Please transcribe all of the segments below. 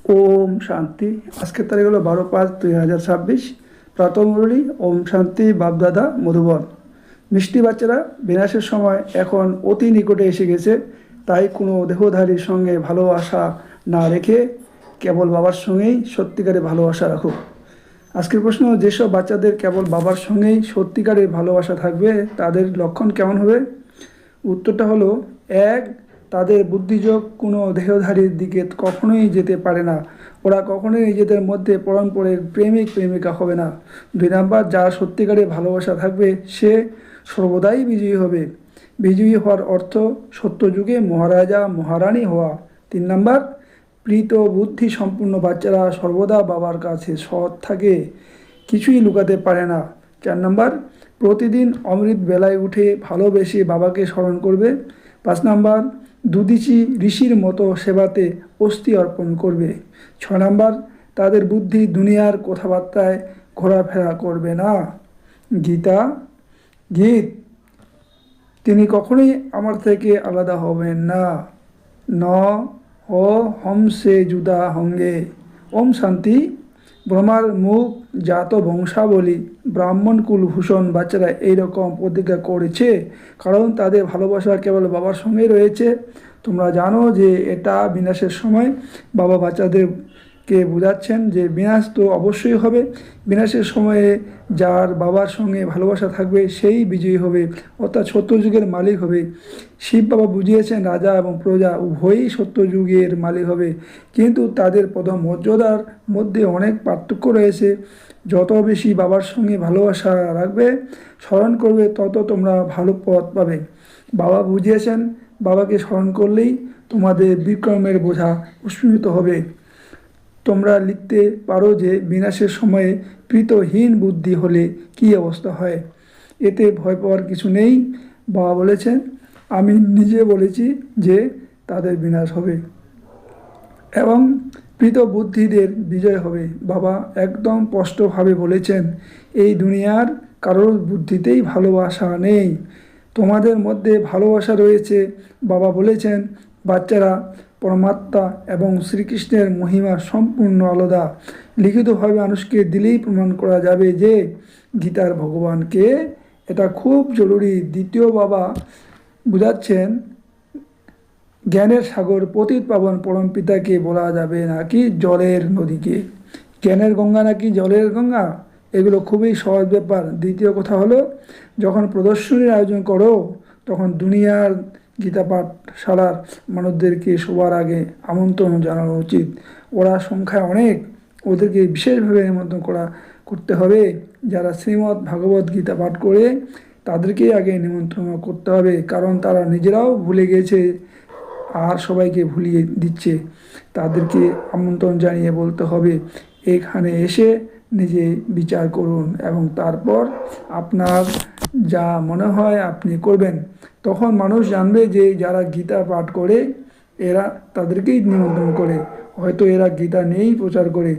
ওম শান্তি। আজকের তারিখ হলো 12/5/2026। প্রাতঃ মুরলী। ওম শান্তি। বাপদাদা মধুবন। মিষ্টি বাচ্চারা, বিনাশের সময় এখন অতি নিকটে এসে গেছে। তাই কোনো দেহধারীর সঙ্গে ভালোবাসা না রেখে কেবল বাবার সঙ্গেই সত্যিকারের ভালোবাসা রাখো। আজকের প্রশ্ন, যেসব বাচ্চাদের কেবল বাবার সঙ্গেই সত্যিকারের ভালোবাসা থাকবে তাদের লক্ষণ কেমন হবে? উত্তরটা হলো, এক, তাদের বুদ্ধিযোগ কোনো দেহধারীর দিকে কখনোই যেতে পারে না। ওরা কখনোই নিজেদের মধ্যে পরস্পরের প্রেমিক প্রেমিকা হবে না। 2 নাম্বার, যার সত্যিকারের ভালোবাসা থাকবে সে সর্বদাই বিজয়ী হবে। বিজয়ী হওয়ার অর্থ সত্যযুগে মহারাজা মহারানী হওয়া। 3 নাম্বার, প্রীত বুদ্ধি সম্পূর্ণ বাচ্চারা সর্বদা বাবার কাছে সৎ থাকে, কিছুই লুকাতে পারে না। 4 নাম্বার, প্রতিদিন অমৃত বেলায় উঠে ভালোবেসে বাবাকে স্মরণ করবে। 5 নাম্বার, দুদিচি ঋষির মতো সেবাতে অস্থি অর্পণ করবে। 6 নাম্বার, তাদের বুদ্ধি দুনিয়ার কথাবার্তায় ঘোরাফেরা করবে না। গীতা গীত, তিনি কখনোই আমার থেকে আলাদা হবেন না। ন ও হমসে জুদা হঙ্গে। ওম শান্তি। ব্রহ্মার মুখ জাত বংশাবলী ব্রাহ্মণ কুলভূষণ বাচ্চারা এইরকম প্রতিজ্ঞা করেছে কারণ তাদের ভালোবাসা কেবল বাবার সঙ্গেই রয়েছে। তোমরা জানো যে এটা বিনাশের সময় বাবা বাচ্চাদেরকে বোঝাচ্ছেন যে বিনাশ তো অবশ্যই হবে। বিনাশের সময়ে যার বাবার সঙ্গে ভালোবাসা থাকবে সেই বিজয়ী হবে, অর্থাৎ সত্যযুগের মালিক হবে। শিব বাবা বুঝিয়েছেন রাজা এবং প্রজা উভয়ই সত্যযুগের মালিক হবে, কিন্তু তাদের পদমর্যাদার মধ্যে অনেক পার্থক্য রয়েছে। যত বেশি বাবার সঙ্গে ভালোবাসা রাখবে, স্মরণ করবে, তত তোমরা ভালো পথ পাবে। বাবা বুঝিয়েছেন বাবাকে স্মরণ করলেই তোমাদের বিক্রমের বোঝা উস্মিত হবে। তোমরা লিখতে পারো যে বিনাশের সময়ে প্রীতহীন বুদ্ধি হলে কী অবস্থা হয়। এতে ভয় পাওয়ার কিছু নেই। বাবা বলেছেন, আমি নিজে বলেছি যে তাদের বিনাশ হবে এবং প্রীত বুদ্ধিদের বিজয় হবে। বাবা একদম স্পষ্টভাবে বলেছেন, এই দুনিয়ার কারোর বুদ্ধিতেই ভালোবাসা নেই, তোমাদের মধ্যে ভালোবাসা রয়েছে। বাবা বলেছেন, বাচ্চারা পরমাত্মা এবং শ্রীকৃষ্ণের মহিমা সম্পূর্ণ আলাদা। লিখিতভাবে মানুষকে দিলেই প্রমাণ করা যাবে যে গীতার ভগবানকে। এটা খুব জরুরি। দ্বিতীয় বাবা বুঝাচ্ছেন, জ্ঞানের সাগর পতিত পাবন পরম পিতাকে বলা যাবে নাকি জলের নদীকে। জ্ঞানের গঙ্গা নাকি জলের গঙ্গা, এগুলো খুবই সহজ ব্যাপার। দ্বিতীয় কথা হলো, যখন প্রদর্শনীর আয়োজন করো তখন দুনিয়ার গীতা পাঠশালার মানুষদেরকে সবার আগে আমন্ত্রণ জানানো উচিত। ওরা সংখ্যায় অনেক, ওদেরকে বিশেষভাবে নিমন্ত্রণ করতে হবে। যারা শ্রীমদ্ ভাগবত গীতা পাঠ করে তাদেরকেই আগে নিমন্ত্রণ করতে হবে, কারণ তারা নিজেরাও ভুলে গেছে আর সবাইকে ভুলিয়ে দিচ্ছে। তাদেরকে আমন্ত্রণ জানিয়ে বলতে হবে, এখানে এসে নিজে বিচার করুন এবং তারপর আপনার যা মনে হয় আপনি করবেন। তখন মানুষ জানবে যে যারা গীতা পাঠ করে এরা তাদেরকেই নিমন্ত্রণ করে। হয়তো এরা গীতা নিয়েই প্রচার করে,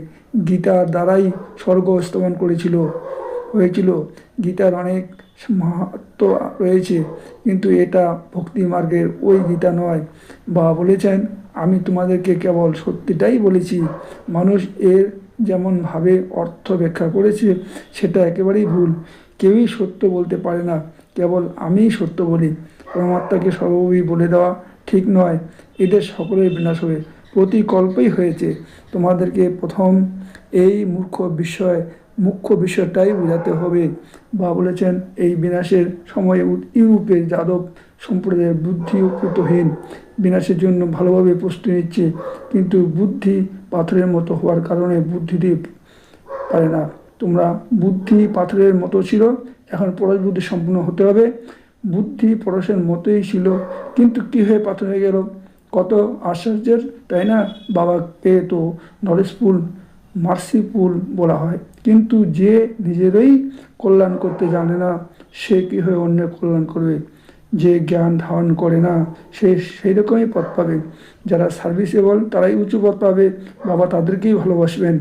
গীতার দ্বারাই স্বর্গ স্থাপন হয়েছিল। গীতার অনেক মাহাত্ম্য রয়েছে, কিন্তু এটা ভক্তি মার্গের ওই গীতা নয়। বাবা বলেছেন, আমি তোমাদেরকে কেবল সত্যিটাই বলেছি। মানুষ এর যেমনভাবে অর্থ ব্যাখ্যা করেছে সেটা একেবারেই ভুল। কেউই সত্য বলতে পারে না, কেবল আমিই সত্য বলি। পরমাত্মাকে সর্বভাবেই বলে দেওয়া ঠিক নয়, এদের সকলের বিনাশ হবে। প্রতিকল্পই হয়েছে। তোমাদেরকে প্রথম এই মুখ্য বিষয়টাই বোঝাতে হবে। বা বলেছেন, এই বিনাশের সময়ে ইউরোপের যাদব সম্প্রদায়ের বুদ্ধি উপকৃতহীন, বিনাশের জন্য ভালোভাবে প্রস্তুতি নিচ্ছে, কিন্তু বুদ্ধি পাথরের মতো হওয়ার কারণে বুদ্ধি দিয়ে পারে না। তোমরা বুদ্ধি পাথরের মতো ছিল, এখন পরশ বুদ্ধি সম্পূর্ণ হতে হবে। বুদ্ধি পরশের মতোই ছিল, কিন্তু কী হয়ে পাথর হয়ে গেল? কত আশ্চর্যের, তাই না? বাবাকে তো নলেজফুল মার্সিফুল বলা হয়, কিন্তু যে নিজেরই কল্যাণ করতে জানে না সে কী হয়ে অন্যের কল্যাণ করবে? যে জ্ঞান ধারণ করে না সে সেই রকমই পথ পাবে। যারা সার্ভিসেবল তারাই উঁচু পথ পাবে। বাবা তাদেরকেই ভালোবাসবেন।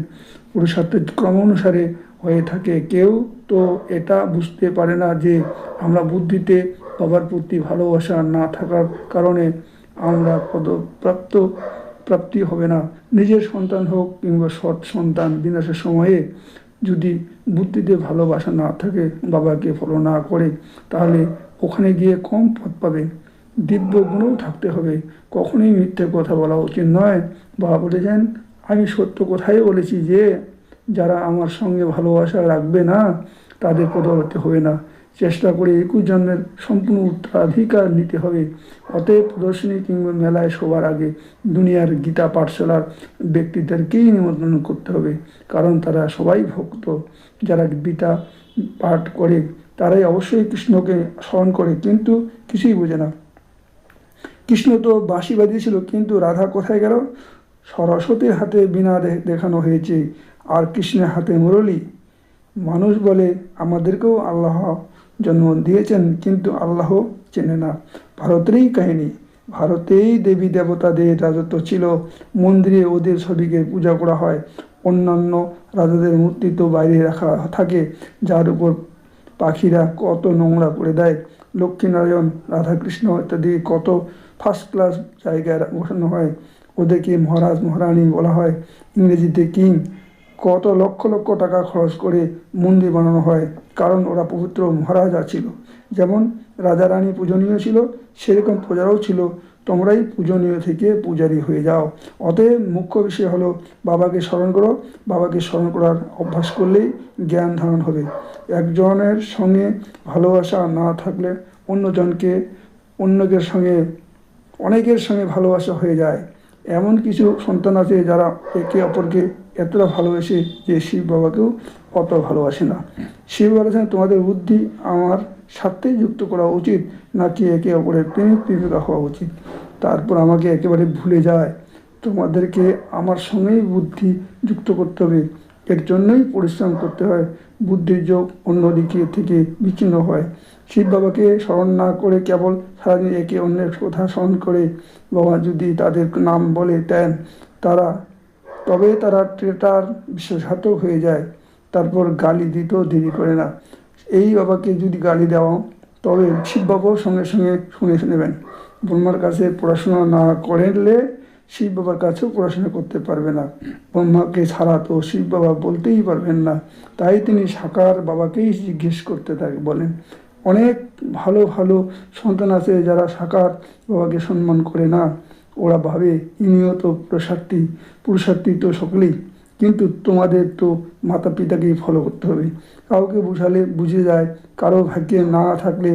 পুরুষার্থের ক্রম অনুসারে হয়ে থাকে। কেউ তো এটা বুঝতে পারে না যে আমরা বুদ্ধিতে বাবার প্রতি ভালোবাসা না থাকার কারণে আমরা প্রাপ্তি হবে না। নিজের সন্তান হোক কিংবা সৎ সন্তান, বিনাশের সময়ে যদি বুদ্ধিতে ভালোবাসা না থাকে, বাবাকে ফলো না করে, তাহলে ওখানে গিয়ে কম পথ পাবে। দিব্য গুণও থাকতে হবে, কখনোই মিথ্যে কথা বলা উচিত নয়। বাবা বলেছেন, আমি সত্য কথাই বলেছি যে যারা আমার সঙ্গে ভালোবাসা রাখবে না তাদের পরবর্তী হবে না। চেষ্টা করে 21 জন্মের সম্পূর্ণ উত্তরাধিকার নিতে হবে। অতএব প্রদর্শনী কিংবা মেলায় সবার আগে দুনিয়ার গীতা পাঠশালার ব্যক্তিদেরকেই নিমন্ত্রণ করতে হবে, কারণ তারা সবাই ভক্ত। যারা গীতা পাঠ করে তারাই অবশ্যই কৃষ্ণকে স্মরণ করে, কিন্তু কিছুই বোঝে না। কৃষ্ণ তো বাঁশি বাজিয়েছিল, কিন্তু রাধা কোথায় গেল? সরস্বতীর হাতে বীণা দেখানো হয়েছে, আর কৃষ্ণের হাতে মুরলী। মানুষ বলে আমাদেরকেও আল্লাহ জন্ম দিয়েছেন, কিন্তু আল্লাহ চেনে না। ভারতেরই কাহিনী, ভারতেই দেবী দেবতাদের রাজত্ব ছিল, মন্দিরে ওদের ছবিকে পূজা করা হয়। অন্যান্য রাজাদের মূর্তি তো বাইরে রাখা থাকে, যার উপর পাখিরা কত নোংরা করে দেয়। লক্ষ্মীনারায়ণ, রাধাকৃষ্ণ ইত্যাদি কত ফার্স্ট ক্লাস জায়গায় বসানো হয়, ওদেরকে মহারাজ মহারানী বলা হয়, ইংরেজিতে কিং। কত লক্ষ লক্ষ টাকা খরচ করে মন্দির বানানো হয়, কারণ ওরা পবিত্র মহারাজা ছিল। যেমন রাজা রানী পূজনীয় ছিল, সেরকম প্রজারাও ছিল। তোমরাই পূজনীয় থেকে পূজারী হয়ে যাও। অতএব মুখ্য বিষয় হলো বাবাকে স্মরণ করো। বাবাকে স্মরণ করার অভ্যাস করলেই জ্ঞান ধারণ হবে। একজনের সঙ্গে ভালোবাসা না থাকলে অন্যকে সঙ্গে অনেকের সঙ্গে ভালোবাসা হয়ে যায়। এমন কিছু সন্তান আছে যারা একে অপরকে এতটা ভালোবাসে যে শিব বাবাকেও অত ভালোবাসে না। শিব বলেছেন, তোমাদের বুদ্ধি আমার সাথেই যুক্ত করা উচিত, নাকি একে অপরের প্রেমিক প্রেমিকা হওয়া উচিত। তারপর আমাকে একেবারে ভুলে যায়। তোমাদেরকে আমার সঙ্গেই বুদ্ধি যুক্ত করতে হবে। এর জন্যই পরিশ্রম করতে হয়। বুদ্ধির যোগ অন্যদিকে থেকে বিচ্ছিন্ন হয়। শিব বাবাকে স্মরণ না করে কেবল সারাদিন একে অন্যের কথা স্মরণ করে বাবা যদি তাদের নাম বলে দেন, তবে তারা ট্রেটার বিশ্বাসঘাতক হয়ে যায়। তারপর গালি দিতেও দেরি করে না। এই বাবাকে যদি গালি দেওয়া, তবে শিব বাবাও সঙ্গে সঙ্গে শুনে নেবেন। ব্রহ্মার কাছে পড়াশোনা না করলে শিব বাবার কাছেও পড়াশোনা করতে পারবে না। ব্রহ্মাকে ছাড়া তো শিব বাবা বলতেই পারবেন না, তাই তিনি সাকার বাবাকেই জিজ্ঞেস করতে বলেন। অনেক ভালো ভালো সন্তান আছে যারা সাকার বাবাকে সম্মান করে না। ওরা ভাবে ইনিও তো পুরুষার্থী তো সকলেই, কিন্তু তোমাদের তো মাতা পিতাকেই ফলো করতে হবে। কাউকে বুঝালে বুঝে যায়, কারো ভাগ্যে না থাকলে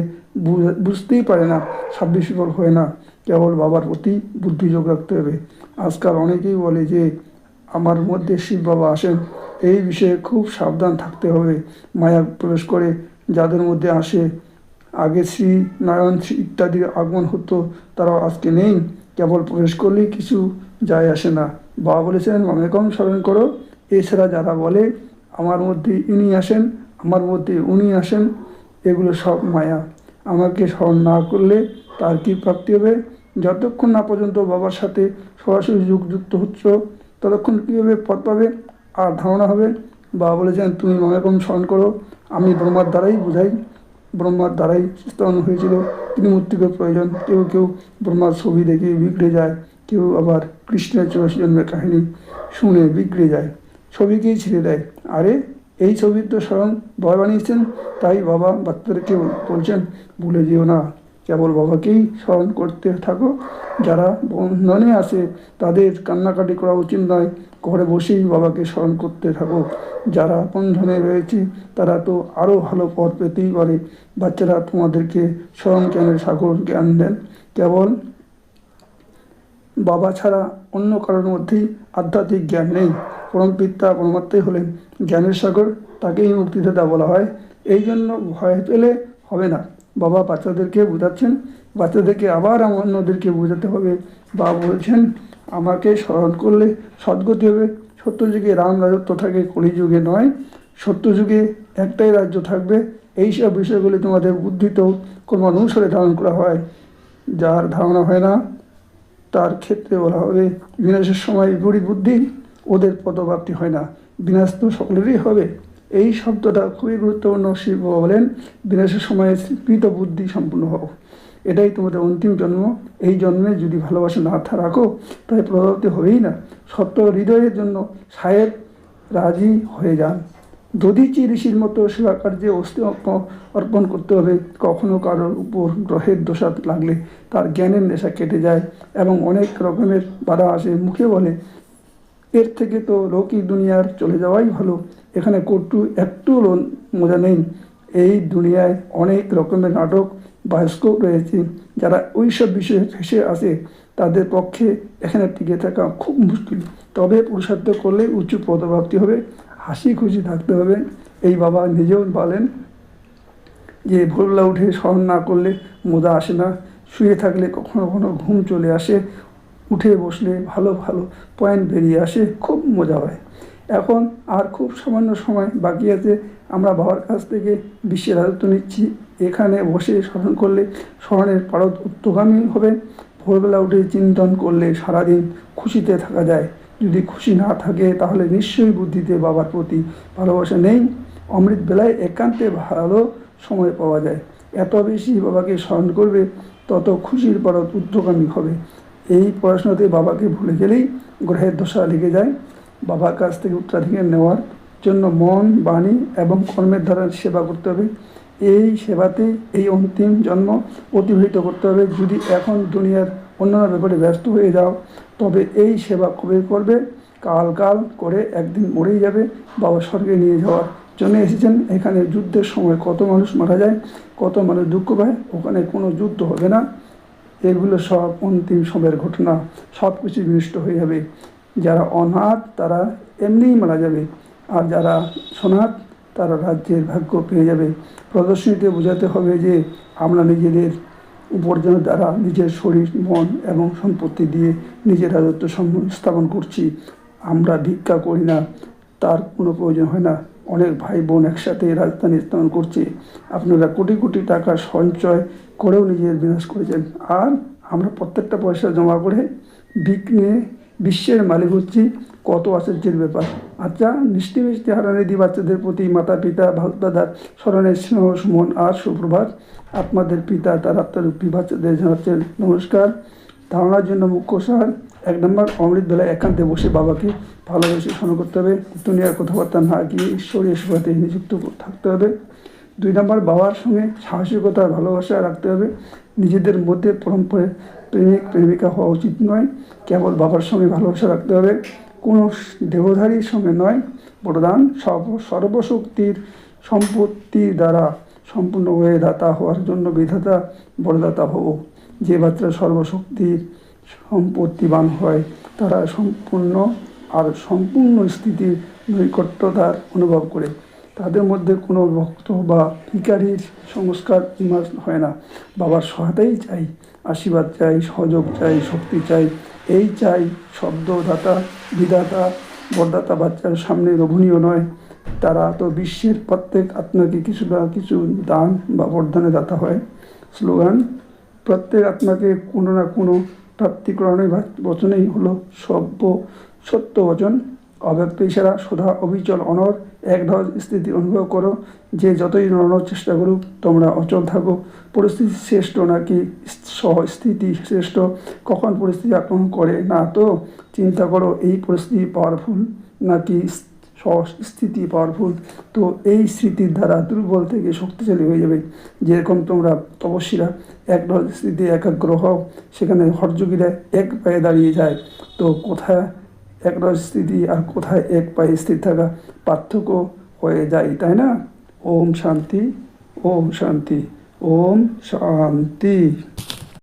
বুঝতেই পারে না, 26 বিফল হয় না। কেবল বাবার প্রতি বুদ্ধিযোগ রাখতে হবে। আজকাল অনেকেই বলে যে আমার মধ্যে শিব বাবা আসেন, এই বিষয়ে খুব সাবধান থাকতে হবে। মায়া প্রবেশ করে যাদের মধ্যে আসে, আগে শ্রী নারায়ণ ইত্যাদির আগমন হতো, তারাও আজকে নেই। কেবল প্রবেশ করলেই কিছু যায় আসে না। বাবা বলেছেন, মামেকম স্মরণ করো। এছাড়া যারা বলে আমার মধ্যে ইনি আসেন, আমার মধ্যে উনি আসেন, এগুলো সব মায়া। আমাকে স্মরণ না করলে তার কী প্রাপ্তি হবে? যতক্ষণ না পর্যন্ত বাবার সাথে সরাসরি যুক্ত হচ্ছ, ততক্ষণ কীভাবে পথ পাবে আর ধারণা হবে? বাবা বলেছেন, তুমি মামেকম স্মরণ করো। আমি ব্রহ্মার দ্বারাই বুঝাই, ব্রহ্মার দ্বারাই স্থাপন হয়েছিল। তিনি মূর্তিকে প্রয়োজন। কেউ কেউ ব্রহ্মার ছবি দেখে বিগড়ে যায়, কেউ আবার কৃষ্ণের 84 জন্মের কাহিনী শুনে বিগড়ে যায়, ছবিকেই ছেড়ে দেয়। আরে এই ছবির তো স্বয়ং বাবা বানিয়েছেন। তাই বাবা বাচ্চাদেরকে বলছেন, ভুলে যেও না, কেবল বাবাকেই স্মরণ করতে থাকো। যারা বন্ধনে আছে তাদের কান্নাকাটি করা উচিত নয়, ঘরে বসেই বাবাকে স্মরণ করতে থাকো। যারা বন্ধনে রয়েছে তারা তো আরও ভালো পথ পেতেই পারে। বাচ্চারা তোমাদেরকে স্মরণ জ্ঞানের সাগর জ্ঞান দেন। কেবল বাবা ছাড়া অন্য কারোর মধ্যেই আধ্যাত্মিক জ্ঞান নেই। পরমপিতা পরমাত্মাই হলেন জ্ঞানের সাগর, তাকেই মুক্তিদাতা বলা হয়। এই জন্য ভয় পেলে হবে না। বাবা বাচ্চাদেরকে বোঝাচ্ছেন, বাচ্চাদেরকে আবার অন্যদেরকে বোঝাতে হবে। বাবা বলছেন, আমাকে স্মরণ করলে সদ্গতি হবে। সত্যযুগে রাম রাজত্ব থাকে, কলিযুগে নয়। সত্যযুগে একটাই রাজ্য থাকবে। এইসব বিষয়গুলি তোমাদের বুদ্ধিতেও কর্মানুসারে ধারণ করা হয়। যার ধারণা হয় না তার ক্ষেত্রে বলা হবে, বিনাশের সময় বুড়ি বুদ্ধি, ওদের পদপ্রাপ্তি হয় না। বিনাশ তো সকলেরই হবে। এই শব্দটা খুবই গুরুত্বপূর্ণ। শিব বাবা বলেন, বিনাশের সময় কৃত বুদ্ধি সম্পূর্ণ হও। এটাই তোমাদের অন্তিম জন্ম। এই জন্মে যদি ভালোবাসা না রাখো তাই প্রভাবিত হবেই না। সত্য হৃদয়ের জন্য সাহেব রাজি হয়ে যান। দধিচি ঋষির মতো সেবা কার্যে অস্থি অর্পণ করতে হবে। কখনো কারোর উপর গ্রহের দোষা লাগলে তার জ্ঞানের নেশা কেটে যায় এবং অনেক রকমের বাধা আসে। মুখে বলে, এর থেকে তো লৌকিক দুনিয়ার চলে যাওয়াই ভালো, এখানে একটু মজা নেই। এই দুনিয়ায় অনেক রকমের নাটক বায়োস্কোপ রয়েছে। যারা ওই সব বিষয়ে ফেসে আসে তাদের পক্ষে এখানে টিকে থাকা খুব মুশকিল। তবে পুরুষার্থ করলে উঁচু পদপ্রাপ্তি হবে, হাসি খুশি থাকতে হবে। এই বাবা নিজেও বলেন যে ভোরবেলা উঠে স্মরণ না করলে মজা আসে না। শুয়ে থাকলে কখনো কখনো ঘুম চলে আসে, উঠে বসলে ভালো ভালো পয়েন্ট বেরিয়ে আসে, খুব মজা হয়। এখন আর খুব সামান্য সময় বাকি আছে। আমরা বাবার কাছ থেকে বিশ্বের রাজত্ব নিচ্ছি। এখানে বসে স্মরণ করলে স্মরণের পারদ উত্তগামী হবে। ভোরবেলা উঠে চিন্তন করলে সারাদিন খুশিতে থাকা যায়। যদি খুশি না থাকে তাহলে নিশ্চয়ই বুদ্ধিতে বাবার প্রতি ভালোবাসা নেই। অমৃত বেলায় একান্তে ভালো সময় পাওয়া যায়। এত বেশি বাবাকে স্মরণ করবে তত খুশির পারদ ঊর্ধ্বগামী হবে। এই পড়াশোনাতে বাবাকে ভুলে গেলেই গ্রহের দশা লেগে যায়। বাবার কাছ থেকে উত্তরাধিকার নেওয়ার জন্য মন, বাণী এবং কর্মের দ্বারা সেবা করতে হবে। এই সেবাতে এই অন্তিম জন্ম অতিবাহিত করতে হবে। যদি এখন দুনিয়ার অন্যান্য ব্যাপারে ব্যস্ত হয়ে যাও তবে এই সেবা কবে করবে? কাল করে একদিন মরেই যাবে। বাবা স্বর্গে নিয়ে যাওয়ার জন্য এসেছেন। এখানে যুদ্ধের সময় কত মানুষ মারা যায়, কত মানুষ দুঃখ পায়। ওখানে কোনো যুদ্ধ হবে না। এগুলো সব অন্তিম সময়ের ঘটনা। সব কিছু বিনষ্ট হয়ে যাবে। যারা অনাথ তারা এমনিই মারা যাবে, আর যারা সনাথ তারা রাজ্যের ভাগ্য পেয়ে যাবে। প্রদর্শনীতে বোঝাতে হবে যে আমরা নিজেদের উপার্জনের দ্বারা নিজের শরীর, মন এবং সম্পত্তি দিয়ে নিজের রাজত্ব স্থাপন করছি। আমরা ভিক্ষা করি না, তার কোনো প্রয়োজন হয় না। অনেক ভাই বোন একসাথে রাজধানী স্থাপন করছে। আপনারা কোটি কোটি টাকা সঞ্চয় করেও নিজের বিনাশ করেছেন, আর আমরা প্রত্যেকটা পয়সা জমা করে নিয়ে বিশ্বের মালিক হচ্ছি। কত আশ্চর্যের ব্যাপার। আচ্ছা, মিষ্টি মিষ্টি হারানিধি বাচ্চাদের প্রতি মাতা পিতা দাদার স্মরণের স্নেহ সুমন আর সুপ্রভাত। আপনাদের পিতা তার আত্মারূপী বাচ্চাদের জানাচ্ছেন নমস্কার। ধারণার জন্য মুখ্য সার: 1 নম্বর, অমৃত বেলায় একান্তে বসে বাবাকে ভালোবেসে স্মরণ করতে হবে। দুনিয়ার কথাবার্তা না গিয়ে ঈশ্বরীয় সেবাতে নিযুক্ত থাকতে হবে। 2 নম্বর, বাবার সঙ্গে সাহসিকতা ভালোবাসা রাখতে হবে। নিজেদের মধ্যে প্রেমিক প্রেমিকা হওয়া উচিত নয়। কেবল বাবার সঙ্গে ভালোবাসা রাখতে হবে, কোনো দেহধারীর সঙ্গে নয়। বরদান: সর্বশক্তির সম্পত্তির দ্বারা সম্পূর্ণ হয়ে দাতা হওয়ার জন্য বিধাতা বরদাতা হব। যে বাচ্চা সর্বশক্তির সম্পত্তিবান হয় তারা সম্পূর্ণ স্থিতির নৈকট্যতার অনুভব করে। তাদের মধ্যে কোনো ভক্ত বা ভিখারির সংস্কার হয় না। বাবার সহায়তাই চাই, আশীর্বাদ চাই, সহযোগ চাই, শক্তি চাই। এই চাই শব্দদাতা, বিধাতা, বরদাতা বাচ্চার সামনে লোভনীয় নয়। তারা তো বিশ্বের প্রত্যেক আত্মাকে কিছু না কিছু দান বা বরদানে দাতা হয়। স্লোগান: প্রত্যেক আত্মাকে কোনো না কোনো প্রাপ্তিকরণের বচনেই হলো সত্য বচন। অব্যক্ত ইশারা: সদা অবিচল অনর এক ঢল স্থিতি অনুভব করো। যে যতই নড়ানোর চেষ্টা করুক তোমরা অচল থাকো। পরিস্থিতি শ্রেষ্ঠ নাকি স্থিতি শ্রেষ্ঠ? কখন পরিস্থিতি আক্রমণ করে না তো চিন্তা করো, এই পরিস্থিতি পাওয়ারফুল নাকি স্থিতি পাওয়ারফুল? তো এই স্মৃতির দ্বারা দুর্বল থেকে শক্তিশালী হয়ে যাবে। যেরকম তোমরা তপস্বীরা এক ঢল স্থিতি একাগ্র হও, সেখানে হঠযোগীরা এক পায়ে দাঁড়িয়ে যায়। তো কোথায় একরস স্থিতি আর কোথায় এক পায়ে স্থির থাকা পার্থক্য হয়ে যায়, তাই না? ওম শান্তি, ওম শান্তি, ওম শান্তি।